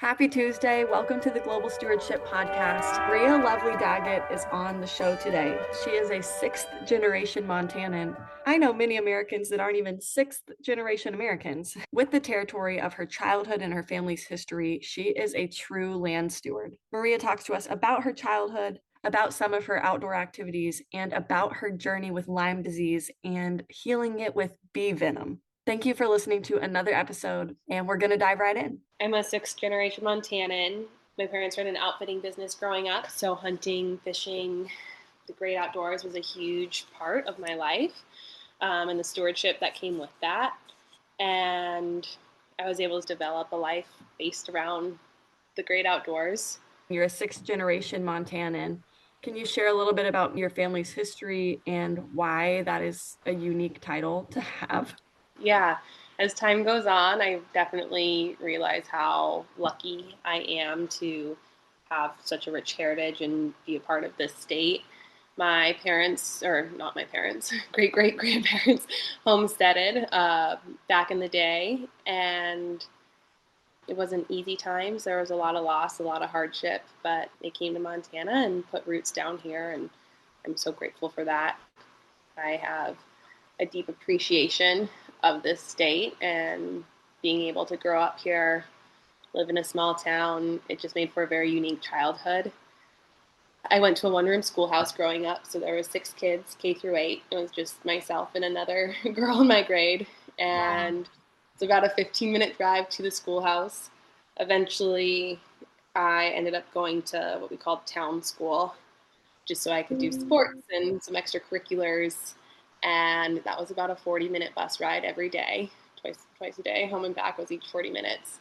Happy Tuesday. Welcome to the Global Stewardship Podcast. Maria Lovely Daggett is on the show today. She is a sixth generation Montanan. I know many Americans that aren't even sixth generation Americans. With the territory of her childhood and her family's history, she is a true land steward. Maria talks to us about her childhood, about some of her outdoor activities, and about her journey with Lyme disease and healing it with bee venom. Thank you for listening to another episode, and we're going to dive right in. I'm a sixth generation Montanan. My parents ran an outfitting business growing up, so hunting, fishing, the great outdoors was a huge part of my life, and the stewardship that came with that. And I was able to develop a life based around the great outdoors. You're a sixth generation Montanan. Can you share a little bit about your family's history and why that is a unique title to have? Yeah, as time goes on, I definitely realize how lucky I am to have such a rich heritage and be a part of this state. My parents, or not my parents, great great grandparents, homesteaded back in the day, and it wasn't easy times. There was a lot of loss, a lot of hardship, but they came to Montana and put roots down here, and I'm so grateful for that. I have a deep appreciation of this state, and being able to grow up here, live in a small town, it just made for a very unique childhood. I went to a one-room schoolhouse growing up, so there were 6 kids, K through 8. It was just myself and another girl in my grade, Wow. and it's about a 15-minute drive to the schoolhouse. Eventually, I ended up going to what we called town school, just so I could do sports and some extracurriculars. And that was about a 40-minute bus ride every day, twice a day. Home and back was each 40 minutes.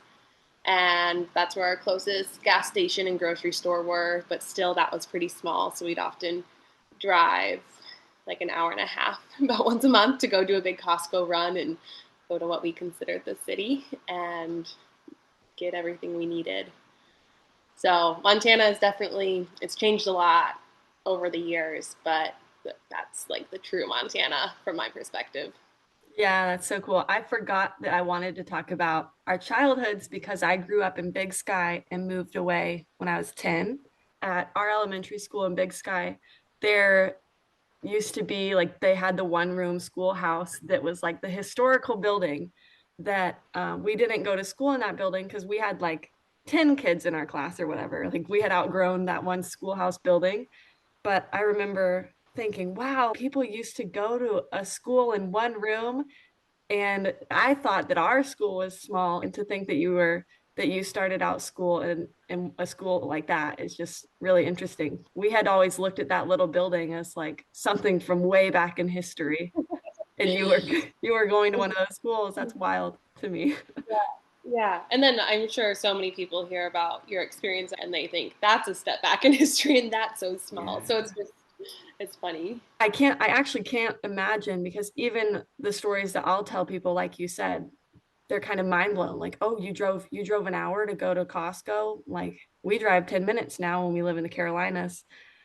And that's where our closest gas station and grocery store were, but still that was pretty small. So we'd often drive like an hour and a half about once a month to go do a big Costco run and go to what we considered the city and get everything we needed. So Montana is definitely, it's changed a lot over the years, but that's like the true Montana from my perspective. Yeah, that's so cool. I forgot that I wanted to talk about our childhoods because I grew up in Big Sky and moved away when I was 10. At our elementary school in Big Sky, there used to be like they had the one room schoolhouse that was like the historical building that we didn't go to school in that building because we had like 10 kids in our class or whatever. Like we had outgrown that one schoolhouse building. But I remember thinking, wow, people used to go to a school in one room. And I thought that our school was small. And to think that you started out school in a school like that is just really interesting. We had always looked at that little building as like something from way back in history. And you were going to one of those schools. That's wild to me. Yeah. Yeah. And then I'm sure so many people hear about your experience and they think that's a step back in history and that's so small. So Yeah. it's just, it's funny. I actually can't imagine because even the stories that I'll tell people, like you said, they're kind of mind blown. Like, oh, you drove an hour to go to Costco. Like we drive 10 minutes now when we live in the Carolinas.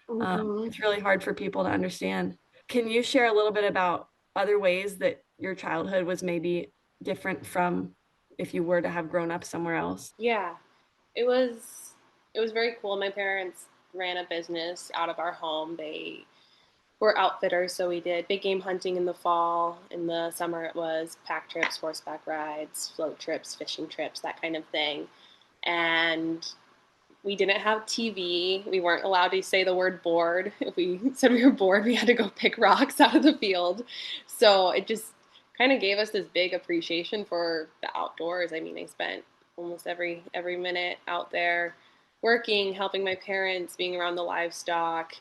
Mm-hmm. It's really hard for people to understand. Can you share a little bit about other ways that your childhood was maybe different from if you were to have grown up somewhere else? Yeah. It was, it was very cool. My parents ran a business out of our home. They were outfitters, so we did big game hunting in the fall. In the summer, it was pack trips, horseback rides, float trips, fishing trips, that kind of thing. And we didn't have TV. We weren't allowed to say the word bored. If we said we were bored, we had to go pick rocks out of the field. So it just kind of gave us this big appreciation for the outdoors. I mean, I spent almost every minute out there working, helping my parents, being around the livestock,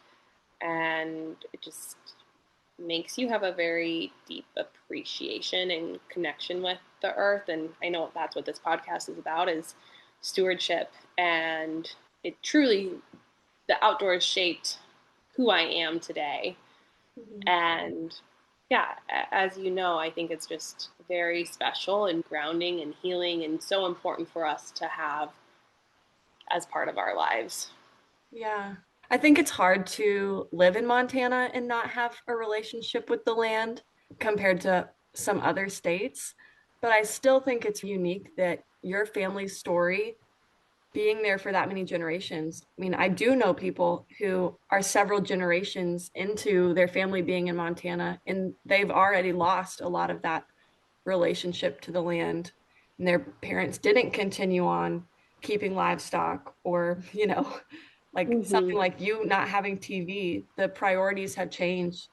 and it just makes you have a very deep appreciation and connection with the earth. And I know that's what this podcast is about, is stewardship. And it truly, the outdoors shaped who I am today. Mhm. And yeah, as you know, I think it's just very special and grounding and healing and so important for us to have as part of our lives. Yeah. I think it's hard to live in Montana and not have a relationship with the land compared to some other states. But I still think it's unique that your family's story being there for that many generations. I mean, I do know people who are several generations into their family being in Montana, and they've already lost a lot of that relationship to the land. And their parents didn't continue on keeping livestock, or, like Mm-hmm. something like you not having TV, the priorities have changed.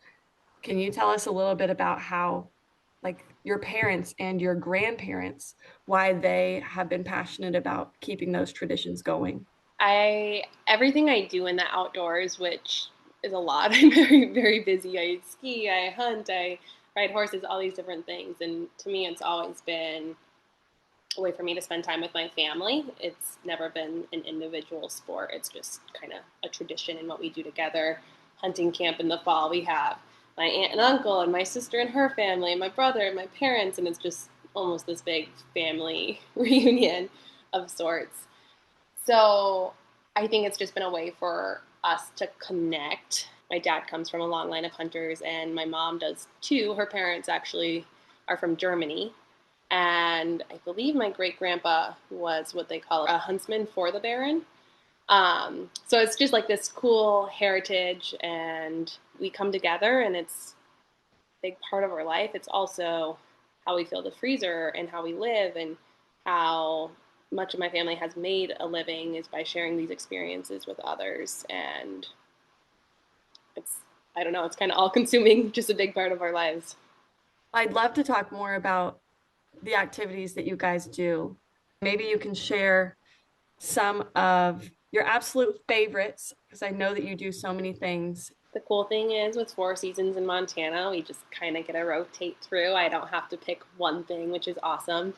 Can you tell us a little bit about how, like, your parents and your grandparents, why they have been passionate about keeping those traditions going? I everything I do in the outdoors, which is a lot. I'm very, very busy. I ski, I hunt, I ride horses, all these different things. And to me, it's always been a way for me to spend time with my family. It's never been an individual sport. It's just kind of a tradition in what we do together. Hunting camp in the fall, we have my aunt and uncle and my sister and her family, and my brother and my parents, and it's just almost this big family reunion of sorts. So I think it's just been a way for us to connect. My dad comes from a long line of hunters, and my mom does too. Her parents actually are from Germany. And I believe my great grandpa was what they call a huntsman for the Baron. So it's just like this cool heritage, and we come together, and it's a big part of our life. It's also how we fill the freezer and how we live, and how much of my family has made a living is by sharing these experiences with others. And it's, I don't know, it's kind of all consuming, just a big part of our lives. I'd love to talk more about the activities that you guys do. Maybe you can share some of your absolute favorites, because I know that you do so many things. The cool thing is with 4 seasons in Montana, we just kind of get to rotate through. I don't have to pick one thing, which is awesome.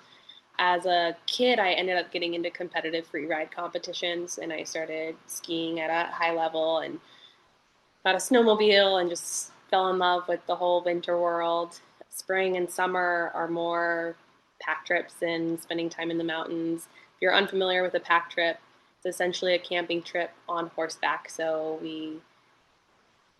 As a kid, I ended up getting into competitive free ride competitions, and I started skiing at a high level and got a snowmobile and just fell in love with the whole winter world. Spring and summer are more pack trips and spending time in the mountains. If you're unfamiliar with a pack trip, it's essentially a camping trip on horseback. So we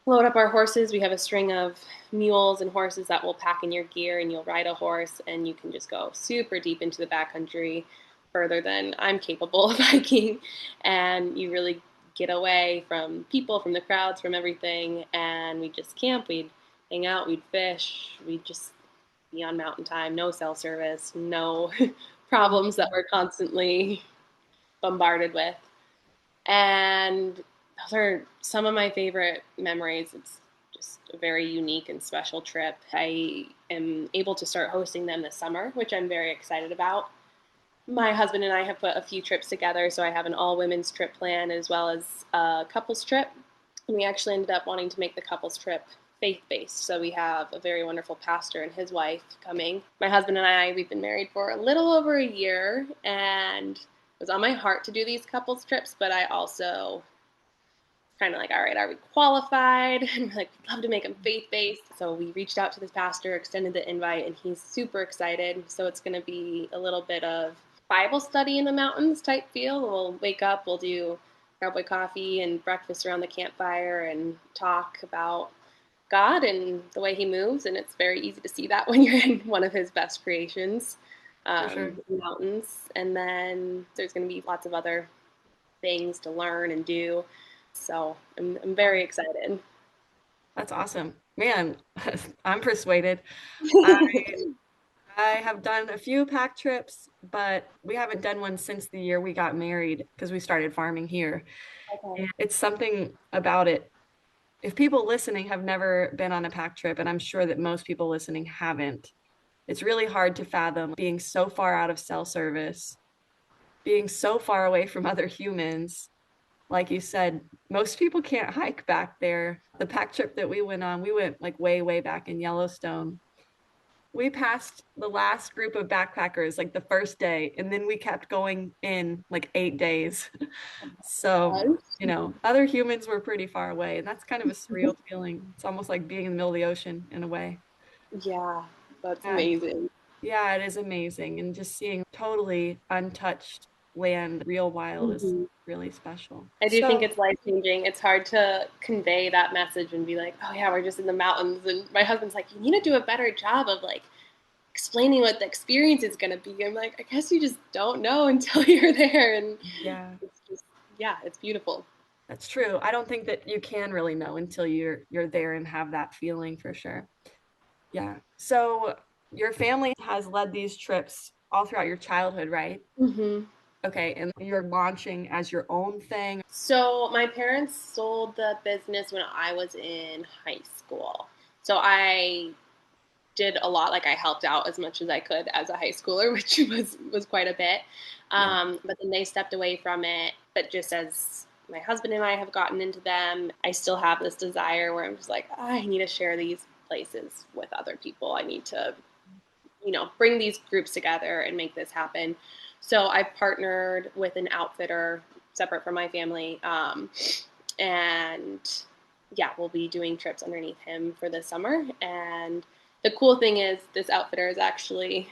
load up our horses. We have a string of mules and horses that will pack in your gear, and you'll ride a horse, and you can just go super deep into the backcountry, further than I'm capable of hiking. And you really get away from people, from the crowds, from everything. And we just camp. We'd hang out. We'd fish. We'd just be on mountain time. No cell service. No problems that we're constantly bombarded with. And those are some of my favorite memories. It's just a very unique and special trip. I am able to start hosting them this summer, which I'm very excited about. My husband and I have put a few trips together, so I have an all women's trip plan as well as a couples trip. And we actually ended up wanting to make the couples trip faith based. So we have a very wonderful pastor and his wife coming. My husband and I, we've been married for a little over a year, and it was on my heart to do these couples trips, but I also kind of like, all right, are we qualified? And we're like, we'd love to make them faith based. So we reached out to this pastor, extended the invite, and he's super excited. So it's going to be a little bit of Bible study in the mountains type feel. We'll wake up, we'll do cowboy coffee and breakfast around the campfire and talk about God and the way he moves. And it's very easy to see that when you're in one of his best creations, For sure. the mountains. And then there's going to be lots of other things to learn and do. So I'm very excited. That's awesome. Man, I'm persuaded. I I have done a few pack trips, but we haven't done one since the year we got married because we started farming here. Okay. And it's something about it. If people listening have never been on a pack trip, and I'm sure that most people listening haven't, it's really hard to fathom being so far out of cell service, being so far away from other humans. Like you said, most people can't hike back there. The pack trip that we went on, we went like way, way back in Yellowstone. We passed the last group of backpackers like the first day, and then we kept going in like 8 days. So, other humans were pretty far away, and that's kind of a surreal feeling. It's almost like being in the middle of the ocean in a way. Yeah, that's Yeah, amazing. yeah, it is amazing. And just seeing totally untouched land, real wild, is Hmm. really special. I do think So, it's life changing. It's hard to convey that message and be like, oh yeah, we're just in the mountains. And my husband's like, you need to do a better job of like explaining what the experience is going to be. I'm like, I guess you just don't know until you're there. And Yeah, it's just, yeah, it's beautiful. that's true. I don't think that you can really know until you're there and have that feeling for sure. Yeah. So your family has led these trips all throughout your childhood, right? Hmm. Okay, and you're launching as your own thing. So my parents sold the business when I was in high school. So I did a lot. Like I helped out as much as I could as a high schooler, which was quite a bit. Yeah. But then they stepped away from it. But just as my husband and I have gotten into them, I still have this desire where I'm just like, I need to share these places with other people. I need to, bring these groups together and make this happen. So I've partnered with an outfitter separate from my family, and yeah, we'll be doing trips underneath him for this summer. And the cool thing is, this outfitter is actually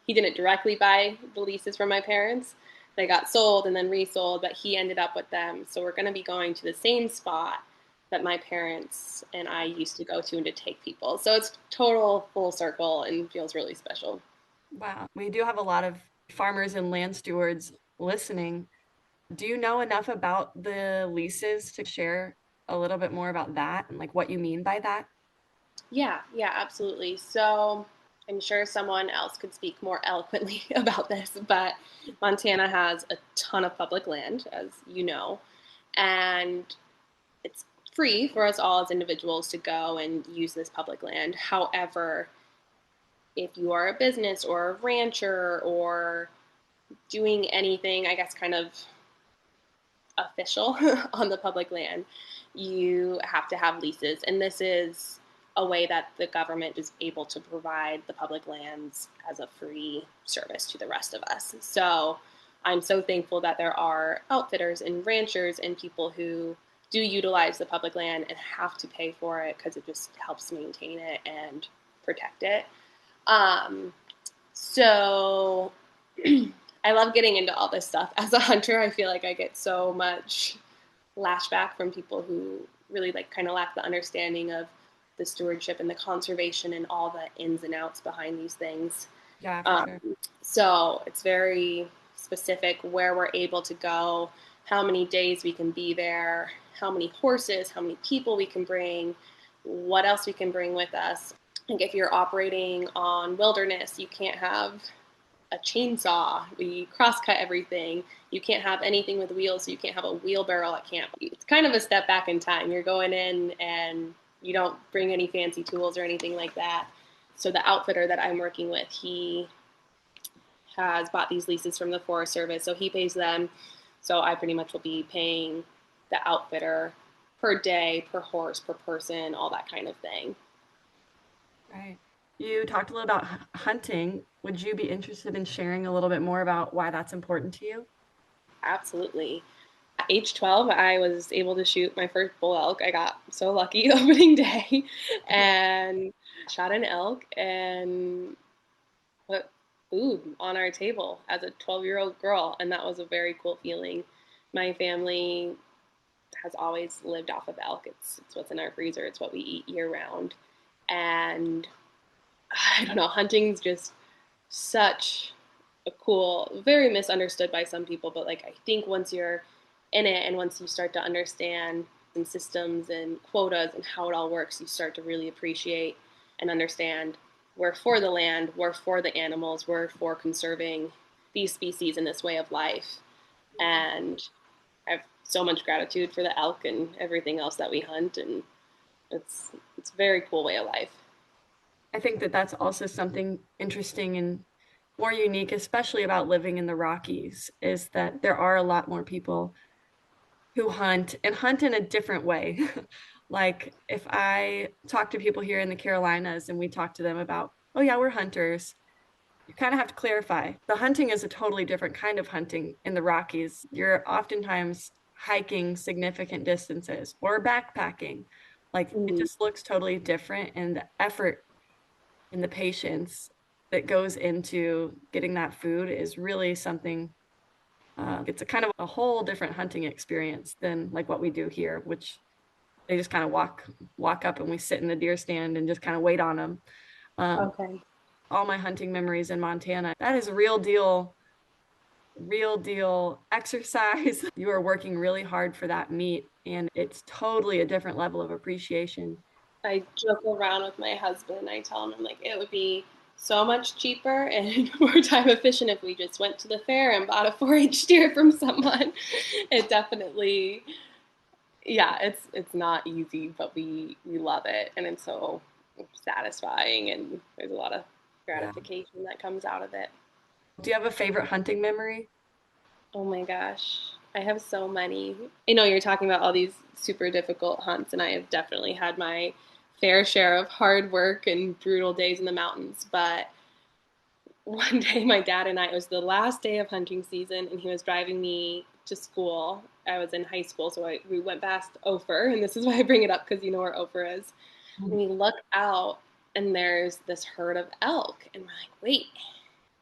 he didn't directly buy the leases from my parents. They got sold and then resold, but he ended up with them. So we're going to be going to the same spot that my parents and I used to go to and to take people. So it's total full circle and feels really special. Wow. We do have a lot of farmers and land stewards listening. Do you know enough about the leases to share a little bit more about that and like what you mean by that? Yeah, yeah, absolutely. So I'm sure someone else could speak more eloquently about this, but Montana has a ton of public land, as you know, and it's free for us all as individuals to go and use this public land. However, if you are a business or a rancher or doing anything, I guess, kind of official on the public land, you have to have leases. And this is a way that the government is able to provide the public lands as a free service to the rest of us. So I'm so thankful that there are outfitters and ranchers and people who do utilize the public land and have to pay for it because it just helps maintain it and protect it. Um, so I love getting into all this stuff. As a hunter, I feel like I get so much lashback from people who really like kind of lack the understanding of the stewardship and the conservation and all the ins and outs behind these things. Yeah, for Um, sure. so it's very specific where we're able to go, how many days we can be there, how many horses, how many people we can bring, what else we can bring with us. Like if you're operating on wilderness, you can't have a chainsaw. We cross cut everything. You can't have anything with wheels, so you can't have a wheelbarrow at camp. It's kind of a step back in time. You're going in and you don't bring any fancy tools or anything like that. So the outfitter that I'm working with, he has bought these leases from the Forest Service, so he pays them. So I pretty much will be paying the outfitter per day, per horse, per person, all that kind of thing. Right. You talked a little about hunting. Would you be interested in sharing a little bit more about why that's important to you? Absolutely. At age 12, I was able to shoot my first bull elk. I got so lucky opening day and shot an elk and put food on our table as a 12-year-old girl. And that was a very cool feeling. My family has always lived off of elk. It's what's in our freezer, it's what we eat year round. And I don't know, hunting's just such a cool, very misunderstood by some people, but like I think once you're in it and once you start to understand some systems and quotas and how it all works, you start to really appreciate and understand we're for the land, we're for the animals, we're for conserving these species and this way of life. And I have so much gratitude for the elk and everything else that we hunt, and it's a very cool way of life. I think that that's also something interesting and more unique, especially about living in the Rockies, is that there are a lot more people who hunt and hunt in a different way. Like if I talk to people here in the Carolinas and we talk to them about, oh yeah, we're hunters, you kind of have to clarify. The hunting is a totally different kind of hunting in the Rockies. You're oftentimes hiking significant distances or backpacking. Like it Mm-hmm. just looks totally different, and the effort and the patience that goes into getting that food is really something. It's a kind of a whole different hunting experience than like what we do here, which they just kind of walk up and we sit in the deer stand and just kind of wait on them. Um, Okay. all my hunting memories in Montana. That is real deal exercise. You are working really hard for that meat, and it's totally a different level of appreciation. I joke around with my husband. I tell him, I'm like, it would be so much cheaper and more time efficient if we just went to the fair and bought a 4-H steer from someone. It definitely, yeah, it's not easy, but we love it, and it's so satisfying, and there's a lot of Yeah. gratification that comes out of it. Do you have a favorite hunting memory? Oh my gosh. I have so many. I know you're talking about all these super difficult hunts, and I have definitely had my fair share of hard work and brutal days in the mountains. But one day, my dad and I, it was the last day of hunting season, and he was driving me to school. I was in high school, so we went past Ophir, and this is why I bring it up because you know where Ophir is. And we look out, and there's this herd of elk, and we're like, wait,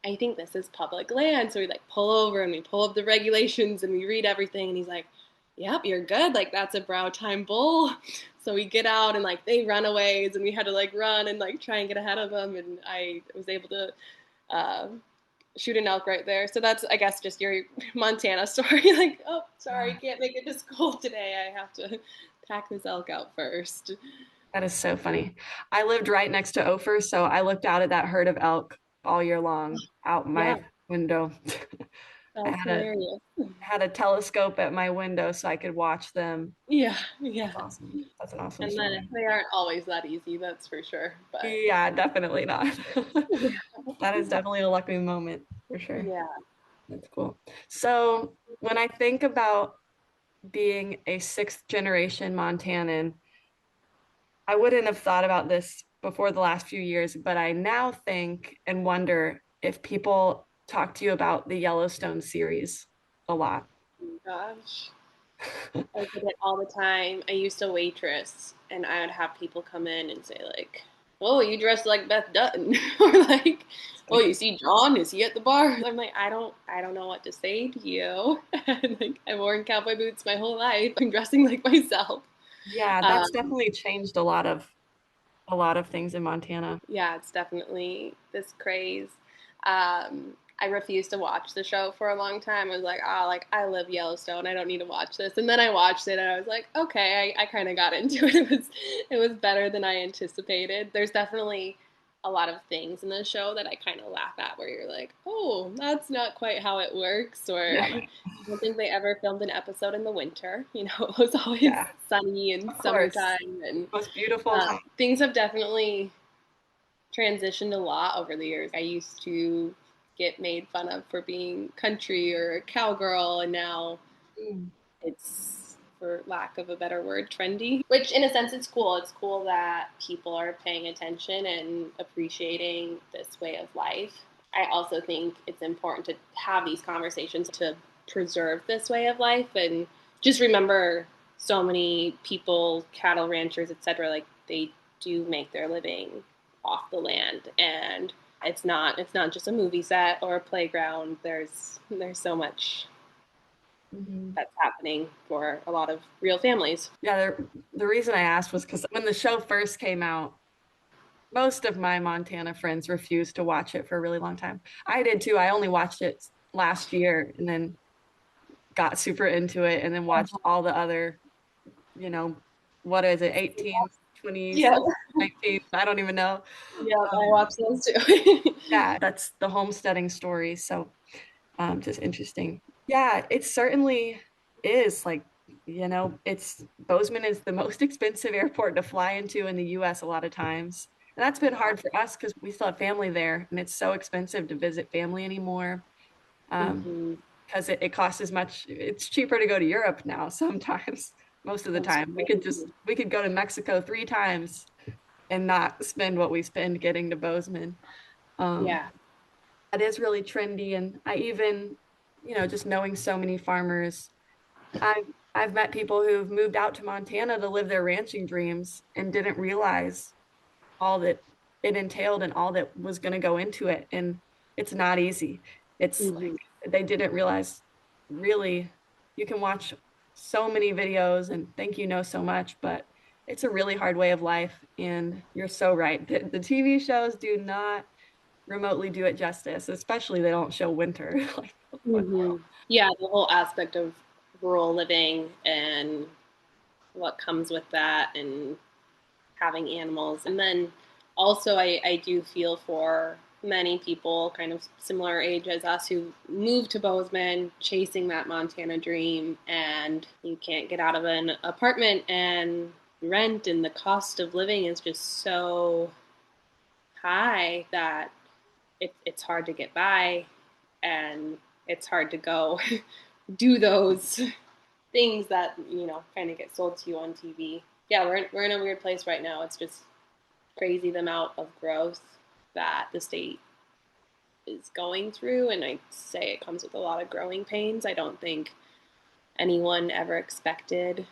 I think this is public land. So we like pull over and we pull up the regulations and we read everything. And he's like, yep, you're good. Like that's a brow time bull. So we get out and like they run away and we had to like run and like try and get ahead of them. And I was able to uh, shoot an elk right there. So that's, I guess, just your Montana story. Like, oh, sorry, can't make it to school today. I have to pack this elk out first. That is so funny. I lived right next to Ophir, so I looked out at that herd of elk all year long out Yeah, my window. I that's had a hilarious. had a telescope at my window so I could watch them. Yeah, yeah. That's awesome. That's an awesome And then story. they aren't always that easy, that's for sure. But Yeah, definitely not. yeah, That is definitely a lucky moment for sure. yeah. That's cool. So when I think about being a sixth generation Montanan, I wouldn't have thought about this before the last few years, but I now think and wonder if people talk to you about the Yellowstone series a lot. Oh gosh. I did it all the time. I used to waitress and I would have people come in and say like, "Oh, you dressed like Beth Dutton," or like, "Oh, you see John? Is he at the bar?" I'm like, I don't know what to say to you. And like, I've worn cowboy boots my whole life. I'm dressing like myself. Yeah, that's Um, definitely changed a lot of things in Montana. yeah, it's definitely this craze. I refused to watch the show for a long time. I was like, oh, like I live Yellowstone. I don't need to watch this. And then I watched it and I was like, okay, I kind of got into it. It was better than I anticipated. There's definitely a lot of things in the show that I kind of laugh at where you're like, oh, that's not quite how it works. Or Yeah, I don't think they ever filmed an episode in the winter. You know, it was always yeah, sunny and of course. summertime and Most beautiful time. things have definitely transitioned a lot over the years. I used to get made fun of for being country or a cowgirl, and now Mm. it's, for lack of a better word, trendy. Which, in a sense, it's cool. It's cool that people are paying attention and appreciating this way of life. I also think it's important to have these conversations to preserve this way of life and just remember so many people, cattle ranchers, etc. Like they do make their living off the land, and it's not just a movie set or a playground. There's so much Mhm. that's happening for a lot of real families. Yeah, the reason I asked was because when the show first came out, most of my Montana friends refused to watch it for a really long time. I did too. I only watched it last year and then got super into it and then watched all the other, you know, what is it, 18s, 20s, Yeah, 19s, I don't even know. yeah, I Um, watch those too. yeah, that's the homesteading story. So just interesting. Yeah, it certainly is like, it's Bozeman is the most expensive airport to fly into in the US a lot of times. And that's been Yeah. hard for us because we still have family there and it's so expensive to visit family anymore. Hmm. Because it costs as much, it's cheaper to go to Europe now sometimes, most of the That's time. crazy. We could go to Mexico 3 times and not spend what we spend getting to Bozeman. Um, Yeah. that is really trendy. And I even, just knowing so many farmers, I've I've met people who've moved out to Montana to live their ranching dreams and didn't realize all that it entailed and all that was going to go into it. And it's not easy. It's like Hmm. they didn't realize really you can watch so many videos and think you know so much, but it's a really hard way of life. And you're so right. The TV shows do not remotely do it justice, especially they don't show winter. Like, what in the world? Yeah, the whole aspect of rural living and what comes with that and having animals. And then also, I do feel for many people kind of similar age as us who moved to Bozeman chasing that Montana dream, and you can't get out of an apartment, and rent and the cost of living is just so high that it's hard to get by, and it's hard to go do those things that kind of get sold to you on TV. Yeah, we're in a weird place right now. It's just crazy the amount of growth that the state is going through, and I say it comes with a lot of growing pains. I don't think anyone ever expected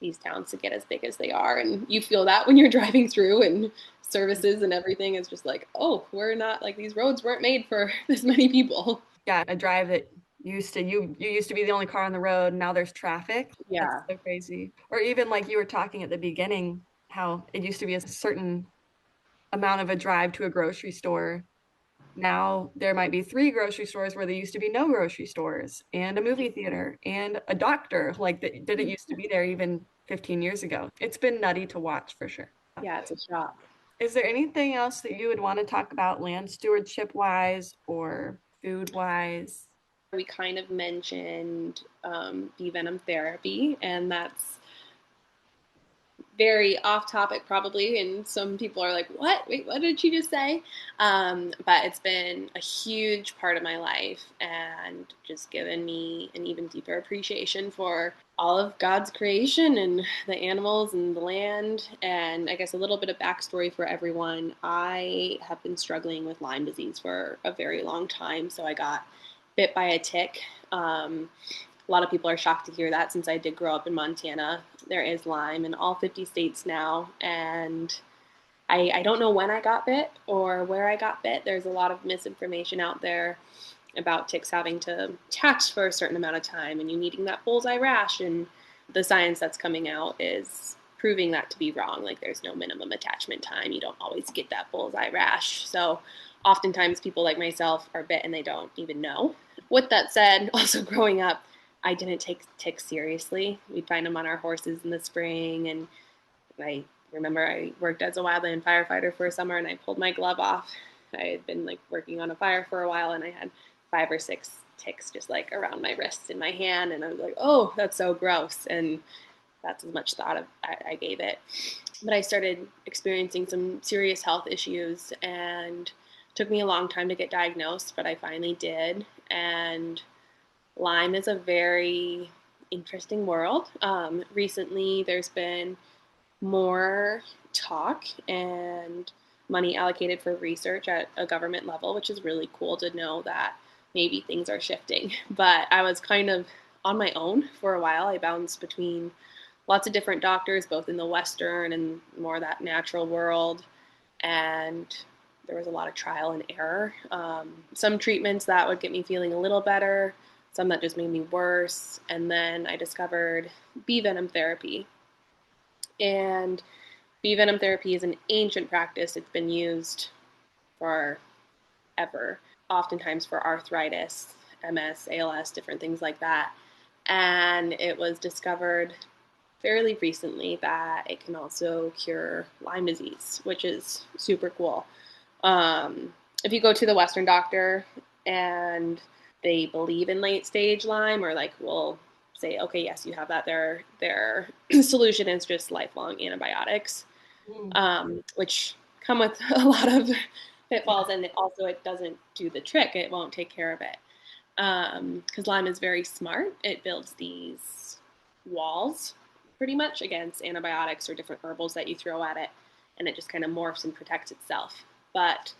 these towns to get as big as they are, and you feel that when you're driving through, and services and everything is just like, oh, we're not like, these roads weren't made for this many people. Yeah, a drive that you used to be the only car on the road, and now there's traffic. That's Yeah. so crazy. Or even like you were talking at the beginning, how it used to be a certain amount of a drive to a grocery store. Now there might be three grocery stores where there used to be no grocery stores, and a movie theater and a doctor, like that didn't used to be there even 15 years ago. It's been nutty to watch for sure. Yeah, it's a shock. Is there anything else that you would want to talk about land stewardship wise or food wise? We kind of mentioned bee venom therapy, and that's very off topic probably, and some people are like, what, wait, what did she just say? But it's been a huge part of my life, and just given me an even deeper appreciation for all of God's creation and the animals and the land. And I guess a little bit of backstory for everyone: I have been struggling with Lyme disease for a very long time. So I got bit by a tick. A lot of people are shocked to hear that, since I did grow up in Montana. There is Lyme in all 50 states now, and I don't know when I got bit or where I got bit. There's a lot of misinformation out there about ticks having to attach for a certain amount of time and you needing that bullseye rash. And the science that's coming out is proving that to be wrong. Like, there's no minimum attachment time. You don't always get that bullseye rash. So oftentimes people like myself are bit and they don't even know. With that said, also growing up, I didn't take ticks seriously. We'd find them on our horses in the spring, and I remember I worked as a wildland firefighter for a summer, and I pulled my glove off. I had been like working on a fire for a while, and I had 5 or 6 ticks just like around my wrist in my hand, and I was like, oh, that's so gross. And that's as much thought I gave it. But I started experiencing some serious health issues, and it took me a long time to get diagnosed, but I finally did. And Lyme is a very interesting world. Recently, there's been more talk and money allocated for research at a government level, which is really cool to know that maybe things are shifting. But I was kind of on my own for a while. I bounced between lots of different doctors, both in the Western and more that natural world. And there was a lot of trial and error. Some treatments that would get me feeling a little better, some that just made me worse. And then I discovered bee venom therapy. And bee venom therapy is an ancient practice. It's been used forever, oftentimes for arthritis, MS, ALS, different things like that. And it was discovered fairly recently that it can also cure Lyme disease, which is super cool. If you go to the Western doctor and they believe in late stage Lyme, or like will say, okay, yes, you have that, their solution is just lifelong antibiotics, Mm, which come with a lot of yeah. pitfalls, and it doesn't do the trick. It won't take care of it, because Lyme is very smart. It builds these walls pretty much against antibiotics or different herbals that you throw at it, and it just kind of morphs and protects itself. But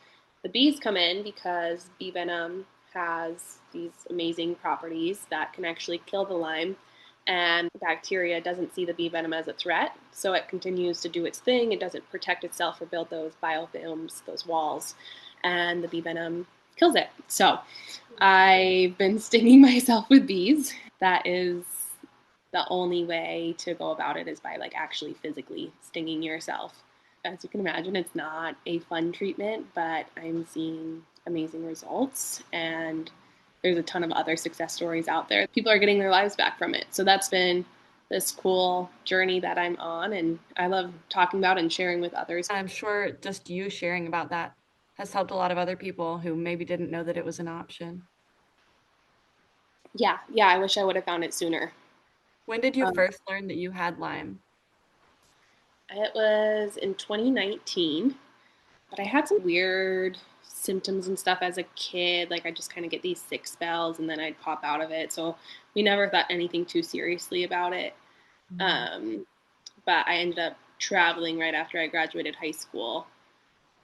the bees come in because bee venom has these amazing properties that can actually kill the Lyme, and bacteria doesn't see the bee venom as a threat, so it continues to do its thing. It doesn't protect itself or build those biofilms, those walls, and the bee venom kills it. So I've been stinging myself with bees. That is the only way to go about it, is by like actually physically stinging yourself. as you can imagine, it's not a fun treatment, but I'm seeing amazing results. And there's a ton of other success stories out there. People are getting their lives back from it. So that's been this cool journey that I'm on. And I love talking about and sharing with others. And I'm sure just you sharing about that has helped a lot of other people who maybe didn't know that it was an option. Yeah, yeah, I wish I would have found it sooner. When did you Um, first learn that you had Lyme? it was in 2019, but I had some weird symptoms and stuff as a kid. Like I just kind of get these sick spells and then I'd pop out of it. So we never thought anything too seriously about it. Mm. Um, but I ended up traveling right after I graduated high school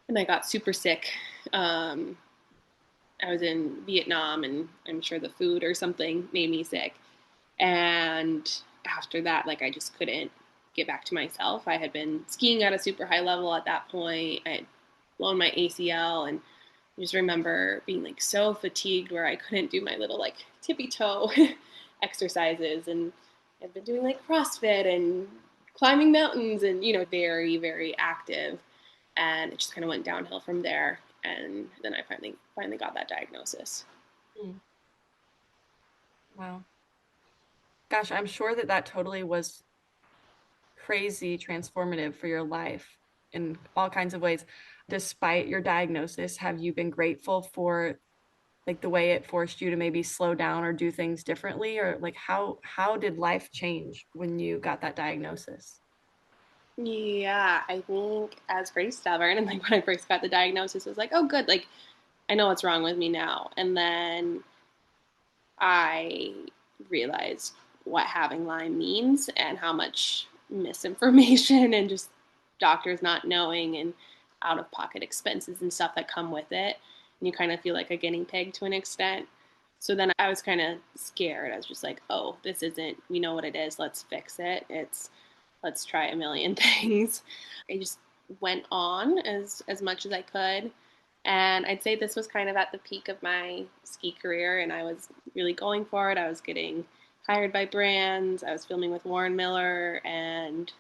and I got super sick. Um, I was in Vietnam and I'm sure the food or something made me sick. And after that, like I just couldn't get back to myself. I had been skiing at a super high level at that point. I had blown my ACL and I just remember being like so fatigued where I couldn't do my little like tippy toe exercises. And I've been doing like CrossFit and climbing mountains and, very, very active. And it just kind of went downhill from there. And then I finally got that diagnosis. Mm. Wow. Gosh, I'm sure that that totally was crazy transformative for your life in all kinds of ways. Despite your diagnosis, have you been grateful for like the way it forced you to maybe slow down or do things differently, or like how did life change when you got that diagnosis? Yeah, I think I was pretty stubborn. And like when I first got the diagnosis, I was like, oh, good. Like, I know what's wrong with me now. And then I realized what having Lyme means and how much misinformation and just doctors not knowing and out of pocket expenses and stuff that come with it. And you kind of feel like a guinea pig to an extent. So then I was kind of scared. I was just like, oh, this isn't, we know what it is. Let's fix it. Let's try a million things. I just went on as much as I could. And I'd say this was kind of at the peak of my ski career, and I was really going for it. I was getting hired by brands. I was filming with Warren Miller, and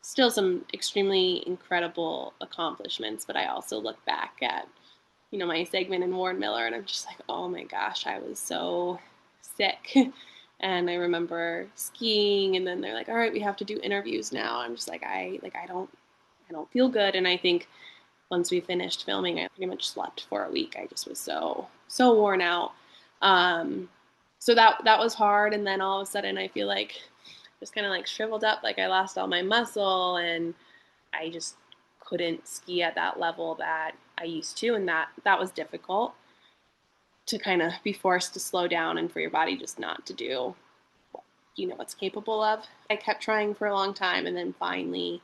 still some extremely incredible accomplishments. But I also look back at, my segment in Warren Miller, and I'm just like, oh my gosh, I was so sick. And I remember skiing, and then they're like, all right, we have to do interviews now. I'm just like, I don't feel good. And I think once we finished filming, I pretty much slept for a week. I just was so worn out. Um, so that was hard. And then all of a sudden, I feel like just kind of like shriveled up, like I lost all my muscle, and I just couldn't ski at that level that I used to, and that was difficult to kind of be forced to slow down and for your body just not to do what it's capable of. I kept trying for a long time, and then finally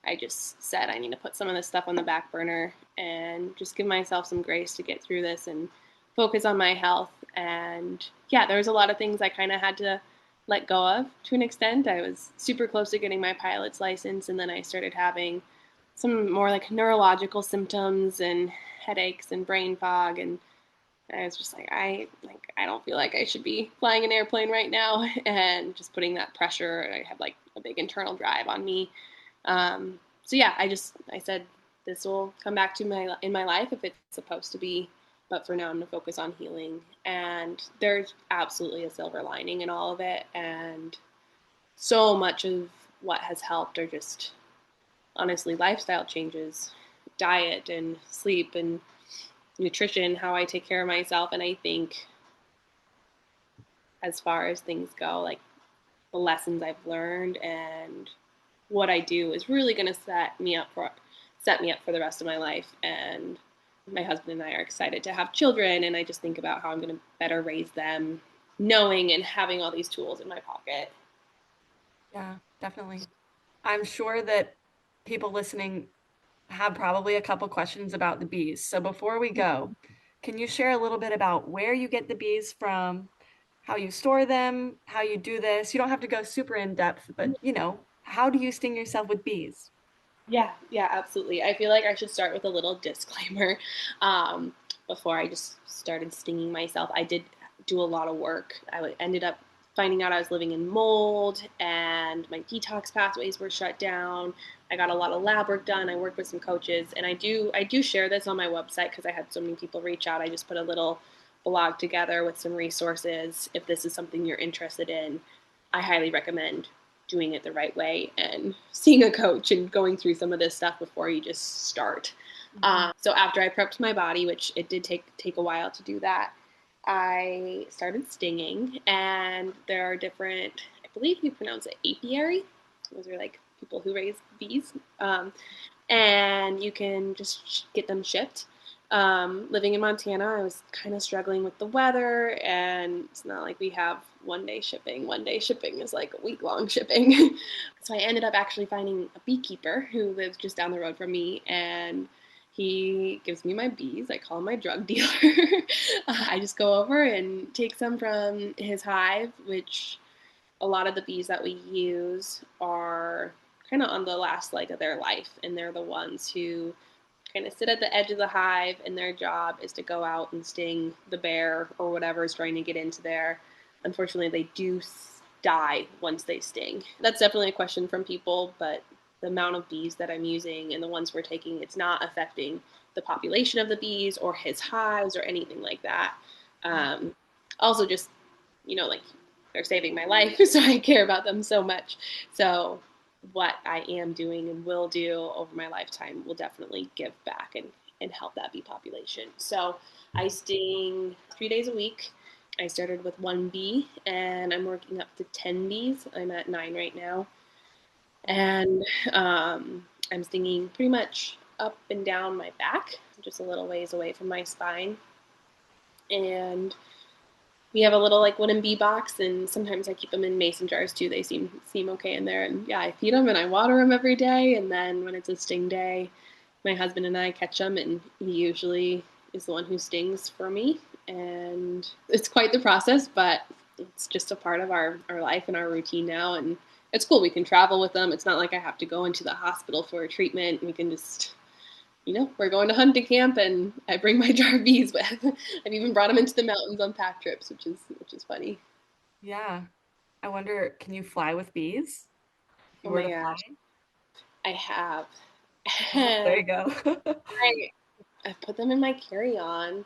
I just said I need to put some of this stuff on the back burner and just give myself some grace to get through this and focus on my health. And yeah, there was a lot of things I kind of had to let go of to an extent. I was super close to getting my pilot's license, and then I started having some more like neurological symptoms and headaches and brain fog. And I was just like, I don't feel like I should be flying an airplane right now, and just putting that pressure. I have like a big internal drive on me. So yeah, I said this will come back to my in my life if it's supposed to be, but for now I'm gonna focus on healing. And there's absolutely a silver lining in all of it, and so much of what has helped are just honestly lifestyle changes, diet and sleep and nutrition, how I take care of myself. And I think as far as things go, like the lessons I've learned and what I do is really going to set me up for the rest of my life. And my husband and I are excited to have children, and I just think about how I'm going to better raise them, knowing and having all these tools in my pocket. Yeah, definitely. I'm sure that people listening have probably a couple questions about the bees. So before we go, can you share a little bit about where you get the bees from, how you store them, how you do this? You don't have to go super in depth, but how do you sting yourself with bees? Yeah, yeah, absolutely. I feel like I should start with a little disclaimer um, before I just started stinging myself. I did do a lot of work. Ended up finding out I was living in mold and my detox pathways were shut down. I got a lot of lab work done. I worked with some coaches, and I do share this on my website because I had so many people reach out. I just put a little blog together with some resources. If this is something you're interested in, I highly recommend doing it the right way and seeing a coach and going through some of this stuff before you just start. Mhm. So after I prepped my body, which it did take a while to do that, I started stinging, and there are different. I believe you pronounce it apiary. Those are like people who raise bees, and you can just get them shipped. Living in Montana, I was kind of struggling with the weather, and it's not like we have 1 day shipping. 1 day shipping is like a week-long shipping. So I ended up actually finding a beekeeper who lives just down the road from me, and he gives me my bees. I call him my drug dealer. I just go over and take some from his hive, which a lot of the bees that we use are kind of on the last leg of their life, and they're the ones who kind of sit at the edge of the hive, and their job is to go out and sting the bear or whatever is trying to get into there. Unfortunately, they do die once they sting. That's definitely a question from people, but the amount of bees that I'm using and the ones we're taking, it's not affecting the population of the bees or his hives or anything like that. Um, Also, just, like, they're saving my life, so I care about them so much. So what I am doing and will do over my lifetime will definitely give back and help that bee population. So I sting 3 days a week. I started with one bee, and I'm working up to 10 bees. I'm at 9 right now. And I'm stinging pretty much up and down my back, just a little ways away from my spine. And we have a little like wooden bee box, and sometimes I keep them in mason jars too. They seem okay in there, and yeah, I feed them and I water them every day. And then when it's a sting day, my husband and I catch them, and he usually is the one who stings for me. And it's quite the process, but it's just a part of our life and our routine now. And it's cool. We can travel with them. It's not like I have to go into the hospital for a treatment. We can just we're going to hunting camp, and I bring my jar of bees with. I've even brought them into the mountains on pack trips, which is funny. Yeah. I wonder, can you fly with bees? If you Oh were my to gosh, fly? I have. Oh, there I you go. I put them in my carry-on,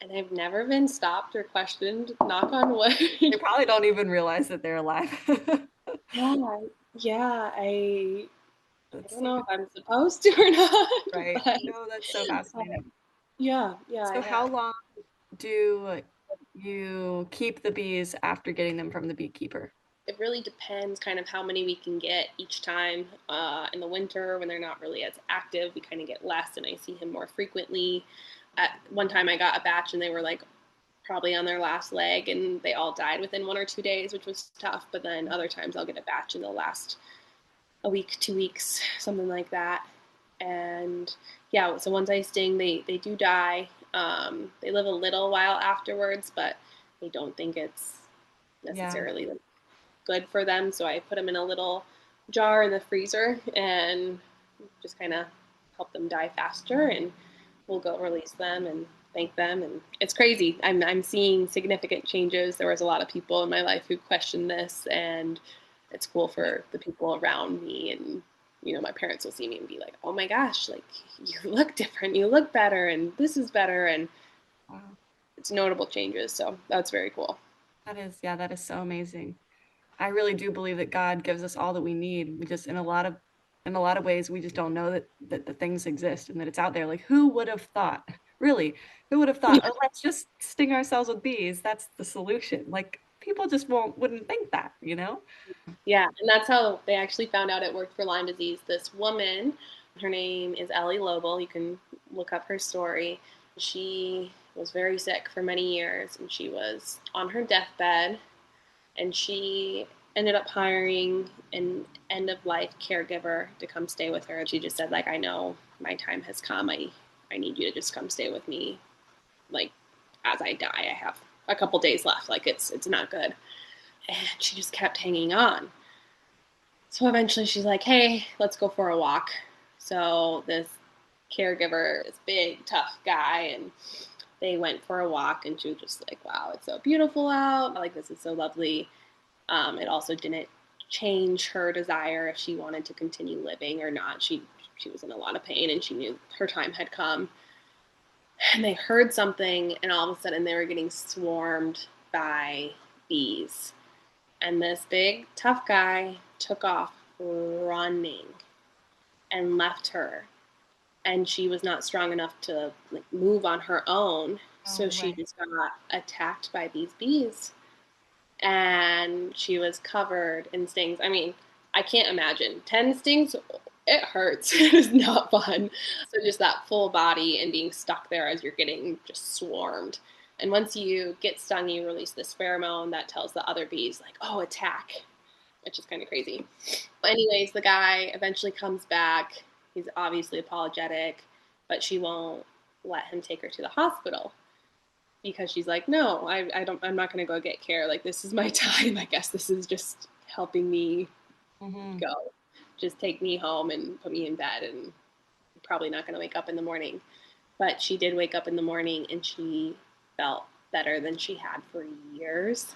and I've never been stopped or questioned. Knock on They wood. probably don't even realize that they're alive. Yeah, yeah. I That's don't so know good. if I'm supposed to or not, Right. but No, that's so uh, fascinating. yeah, I So how have. long do you keep the bees after getting them from the beekeeper? It really depends kind of how many we can get each time. In the winter, when they're not really as active, we kind of get less, and I see him more frequently. At one time, I got a batch, and they were like probably on their last leg, and they all died within 1 or 2 days, which was tough. But then other times, I'll get a batch, and they'll last a week, 2 weeks, something like that. And yeah, so once I sting, they do die. They live a little while afterwards, but they don't think it's Yeah. necessarily good for them. So I put them in a little jar in the freezer and just kind of help them die faster. And we'll go release them and thank them. And it's crazy. I'm seeing significant changes. There was a lot of people in my life who questioned this, and it's cool for the people around me. And my parents will see me and be like, "Oh my gosh, like you look different. You look better, and this is better." And Wow. it's notable changes. So that's very cool. Yeah, that is so amazing. I really do believe that God gives us all that we need. We just in a lot of ways we just don't know that the things exist and that it's out there. Like who would have thought? Really, who would have thought, oh, let's just sting ourselves with bees. That's the solution. Like people just wouldn't think that? Yeah, and that's how they actually found out it worked for Lyme disease. This woman, her name is Ellie Lobel. You can look up her story. She was very sick for many years, and she was on her deathbed, and she ended up hiring an end of life caregiver to come stay with her. She just said, like, I know my time has come. I need you to just come stay with me. Like, as I die, I have a couple days left. Like, it's not good. And she just kept hanging on. So eventually she's like, hey, let's go for a walk. So this caregiver, this big, tough guy, and they went for a walk, and she was just like, wow, it's so beautiful out. Like, this is so lovely. It also didn't change her desire if she wanted to continue living or not. She was in a lot of pain and she knew her time had come. And they heard something, and all of a sudden they were getting swarmed by bees. And this big tough guy took off running and left her, and she was not strong enough to like move on her own, No so she way. just got attacked by these bees, and she was covered in stings. I mean, I can't imagine 10 stings. It hurts. It is not fun. So just that full body and being stuck there as you're getting just swarmed. And once you get stung, you release this pheromone that tells the other bees like, oh, attack, which is kind of crazy. Anyways, the guy eventually comes back. He's obviously apologetic, but she won't let him take her to the hospital because she's like, no, I don't, I'm not going to go get care. Like, this is my time. I guess this is just helping me Hmm. go. Just take me home and put me in bed, and I'm probably not going to wake up in the morning. But she did wake up in the morning and she felt better than she had for years.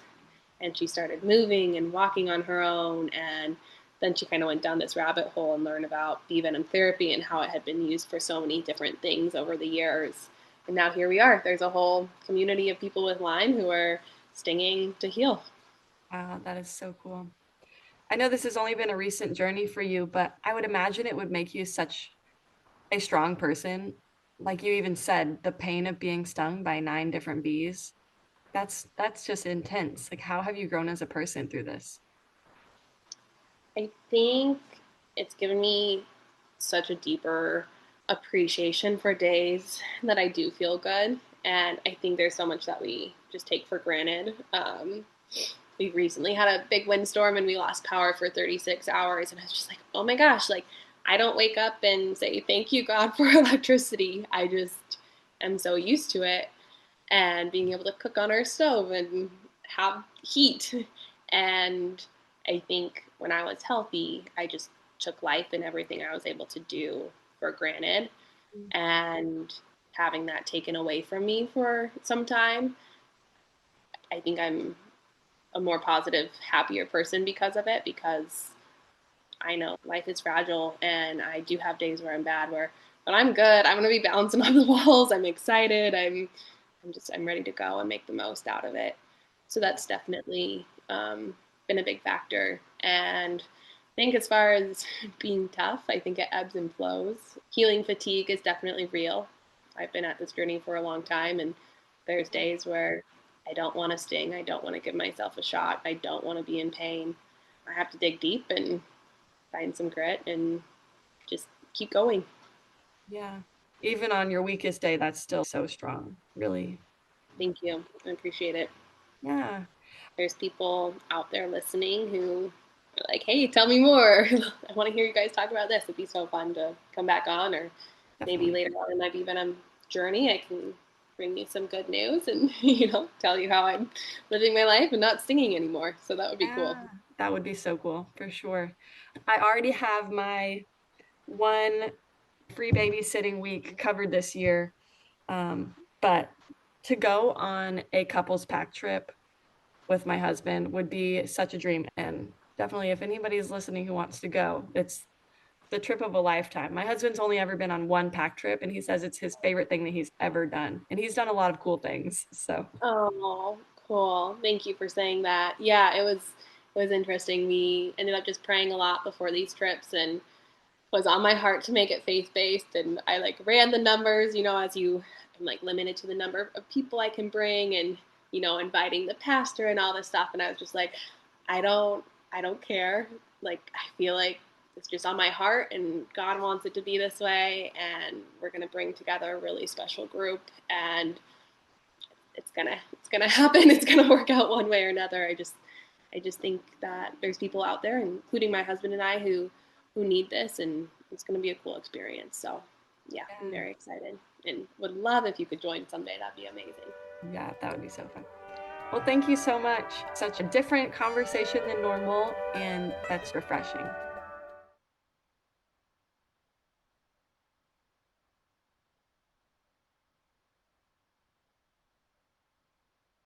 And she started moving and walking on her own. And then she kind of went down this rabbit hole and learned about bee venom therapy and how it had been used for so many different things over the years. And now here we are. There's a whole community of people with Lyme who are stinging to heal. Wow, that is so cool. I know this has only been a recent journey for you, but I would imagine it would make you such a strong person. Like you even said, the pain of being stung by 9 different bees. That's just intense. Like how have you grown as a person through this? I think it's given me such a deeper appreciation for days that I do feel good. And I think there's so much that we just take for granted. We recently had a big windstorm and we lost power for 36 hours. And I was just like, oh my gosh, like I don't wake up and say, thank you, God, for electricity. I just am so used to it and being able to cook on our stove and have heat. And I think when I was healthy, I just took life and everything I was able to do for granted. And having that taken away from me for some time, I think I'm a more positive, happier person because of it, because I know life is fragile and I do have days where I'm bad where but I'm good. I'm gonna be bouncing off the walls. I'm excited. I'm ready to go and make the most out of it. So that's definitely been a big factor. And I think as far as being tough, I think it ebbs and flows. Healing fatigue is definitely real. I've been at this journey for a long time, and there's days where I don't want to sting. I don't want to give myself a shot. I don't want to be in pain. I have to dig deep and find some grit and just keep going. Yeah. Even on your weakest day, that's still so strong. Really. Thank you. I appreciate it. Yeah, There's people out there listening who are like, hey, tell me more. I want to hear you guys talk about this. It'd be so fun to come back on, or maybe definitely. later on in my Be Venom journey, I can bring you some good news and, tell you how I'm living my life and not stinging anymore. So that would be cool. Yeah, that would be so cool for sure. I already have my one free babysitting week covered this year. But to go on a couples pack trip with my husband would be such a dream. And definitely, if anybody's listening who wants to go, it's the trip of a lifetime. My husband's only ever been on one pack trip, and he says it's his favorite thing that he's ever done. And he's done a lot of cool things. So, Oh, cool. Thank you for saying that. Yeah, it was interesting. We ended up just praying a lot before these trips and was on my heart to make it faith based, and I like ran the numbers, as you I'm like limited to the number of people I can bring, and inviting the pastor and all this stuff, and I was just like, I don't care. Like, I feel like it's just on my heart and God wants it to be this way, and we're going to bring together a really special group, and it's gonna happen. It's gonna work out one way or another. I just think that there's people out there, including my husband and I, who need this, and it's gonna be a cool experience. So yeah, I'm yeah, very excited and would love if you could join someday. That'd be amazing. yeah, that would be so fun. Well, thank you so much. Such a different conversation than normal, and that's refreshing.